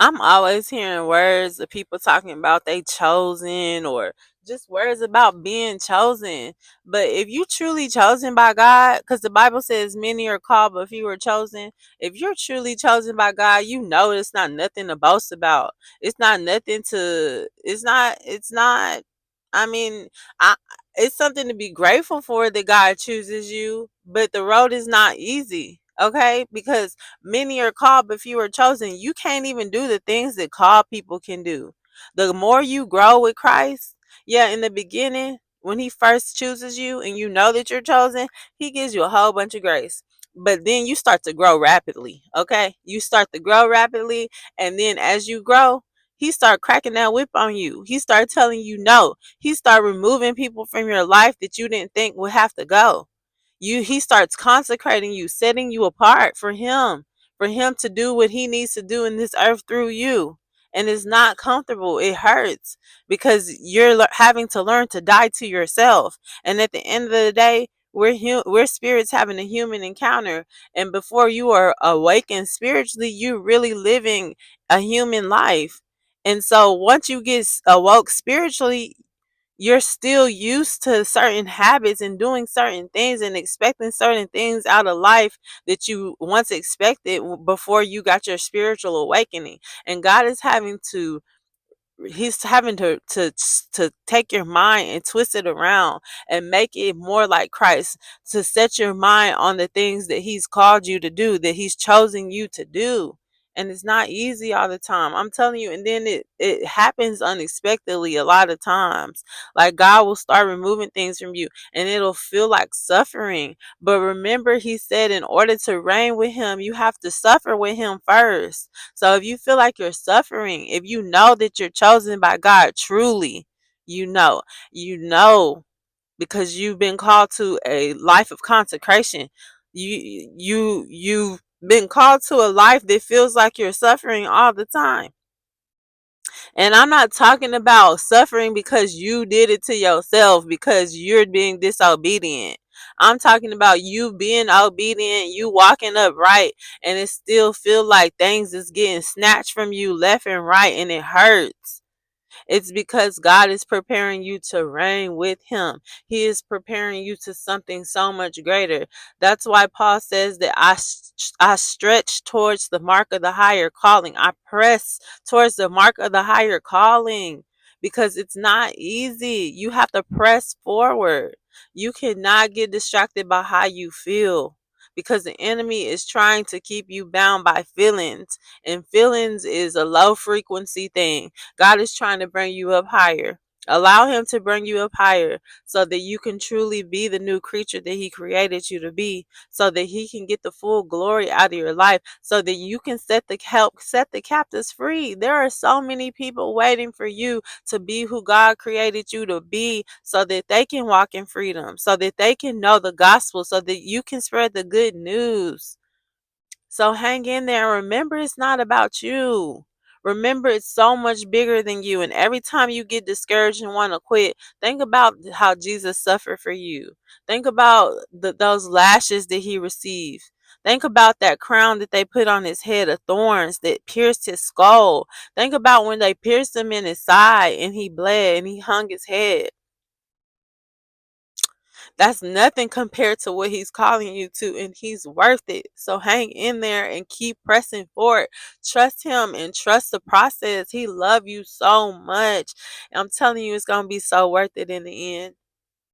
I'm always hearing words of people talking about they chosen or just words about being chosen. But if you truly chosen by God, because the Bible says many are called, but few are chosen. If you're truly chosen by God, you know it's not nothing to boast about. It's not nothing to. It's not. I mean, I. It's something to be grateful for that God chooses you, but the road is not easy. Okay, because many are called, but few are chosen. You can't even do the things that called people can do. The more you grow with Christ, yeah, in the beginning, when He first chooses you and you know that you're chosen, He gives you a whole bunch of grace. But then you start to grow rapidly. Okay, you start to grow rapidly, and then as you grow, He start cracking that whip on you. He start telling you no. He start removing people from your life that you didn't think would have to go. He starts consecrating you, setting you apart for him to do what he needs to do in this earth through you. And it's not comfortable. It hurts because you're having to learn to die to yourself. And at the end of the day, we're spirits having a human encounter, and before you are awakened spiritually, you're really living a human life. And so once you get awoke spiritually, you're still used to certain habits and doing certain things and expecting certain things out of life that you once expected before you got your spiritual awakening. And God is having to He's having to take your mind and twist it around and make it more like Christ, to set your mind on the things that He's called you to do, that He's chosen you to do. And it's not easy all the time, I'm telling you. And then it happens unexpectedly a lot of times. Like God will start removing things from you and it'll feel like suffering. But remember, He said in order to reign with Him, you have to suffer with Him first. So if you feel like you're suffering, if you know that you're chosen by God truly, you know, you know, because you've been called to a life of consecration. You've been called to a life that feels like you're suffering all the time. And I'm not talking about suffering because you did it to yourself because you're being disobedient. I'm talking about you being obedient, you walking upright, and it still feel like things is getting snatched from you left and right, and it hurts. It's because God is preparing you to reign with Him. He is preparing you to something so much greater. That's why Paul says that I stretch towards the mark of the higher calling. I press towards the mark of the higher calling because it's not easy. You have to press forward. You cannot get distracted by how you feel because the enemy is trying to keep you bound by feelings, and feelings is a low frequency thing. God is trying to bring you up higher. Allow Him to bring you up higher so that you can truly be the new creature that He created you to be, so that He can get the full glory out of your life, so that you can set the captives free. There are so many people waiting for you to be who God created you to be so that they can walk in freedom, so that they can know the gospel, so that you can spread the good news. So hang in there. Remember, it's not about you. Remember, it's so much bigger than you. And every time you get discouraged and want to quit, think about how Jesus suffered for you. Think about those lashes that He received. Think about that crown that they put on His head of thorns that pierced His skull. Think about when they pierced Him in His side and He bled and He hung His head. That's nothing compared to what He's calling you to, and He's worth it. So hang in there and keep pressing forward. Trust Him and trust the process. He loves you so much. I'm telling you, it's gonna be so worth it in the end.